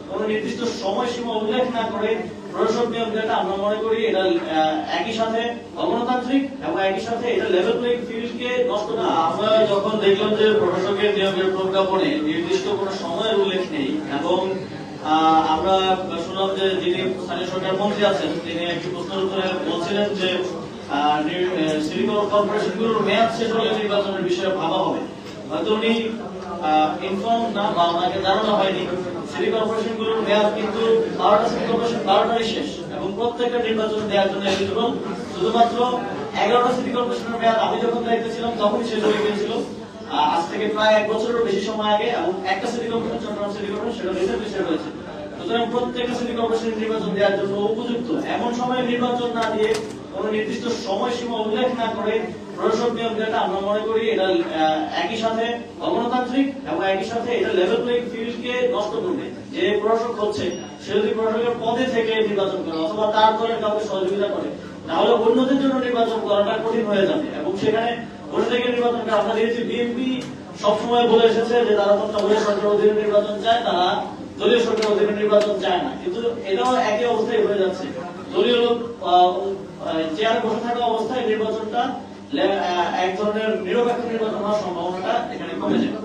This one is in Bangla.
কোন নির্দিষ্ট সময়সীমা উল্লেখ না করে প্রশাসক নিয়োগ দেওয়াটা আমরা মনে করি এটা একই সাথে অগণতান্ত্রিক এবং একই সাথে এটা লেভেল প্লেইং ফিল্ডকে নষ্ট করে। আমরা যখন দেখলাম যে প্রশাসকের নিয়োগের প্রজ্ঞাপনে নির্দিষ্ট কোনো সময়ের উল্লেখ নেই এবং আমরা শুনলাম যে যিনি স্থানীয় সরকার মন্ত্রী আছেন তিনি একটি প্রশ্নের উত্তরে বলছিলেন যে সিটি কর্পোরেশনগুলোর মেয়াদ শেষ হলে নির্বাচনের বিষয়ে ভাবা হবে। হয়তো উনি ইনফর্ম না বা ওনাকে জানানো হয়নি সিটি কর্পোরেশনগুলোর মেয়াদ কিন্তু 12টা সিটি কর্পোরেশন 12টারই শেষ এবং প্রত্যেকটা নির্বাচন দেওয়ার জন্য এলিজিবল। শুধুমাত্র 11টা সিটি কর্পোরেশনের মেয়াদ আমি যখন দায়িত্বে ছিলাম তখনই শেষ হয়ে গিয়েছিল, আজ থেকে প্রায় 1 বছরেরও বেশি সময় আগে, এবং একটা city corporation Chittagong city corporation সেটা রিসেন্টলি শেষ হয়েছে। সুতরাং প্রত্যেকটা সিটি কর্পোরেশন নির্বাচন দেওয়ার জন্য উপযুক্ত। এমন সময় নির্বাচন না দিয়ে কোন নির্দিষ্ট সময়সীমা উল্লেখ না করে প্রশাসক নিয়োগ দেওয়াটা আমরা মনে করি এটা একই সাথে অগণতান্ত্রিক এবং একই সাথে এটা লেভেল প্লেইং ফিল্ডকে নষ্ট করবে। যে প্রশাসক হচ্ছে সে যদি প্রশাসকের পদে থেকে নির্বাচন করে অথবা তার দলের কাউকে সহযোগিতা করে তাহলে অন্যদের জন্য নির্বাচন করাটা কঠিন হয়ে যাবে এবং সেখানে বসে থেকে নির্বাচন করে আমরা দেখেছি বিএনপি সবসময় বলে এসেছে যে তারা তত্ত্বাবধায়ক সরকার অধীনে নির্বাচন চায়, তারা দলীয় সরকার অধীনে নির্বাচন চায় না। কিন্তু এটাও একই অবস্থায় হয়ে যাচ্ছে, দলীয় লোক চেয়ারে বসে থাকা অবস্থায় নির্বাচনটা এক ধরনের নিরপেক্ষ নির্বাচন হওয়ার সম্ভাবনাটা এখানে কমে যায়।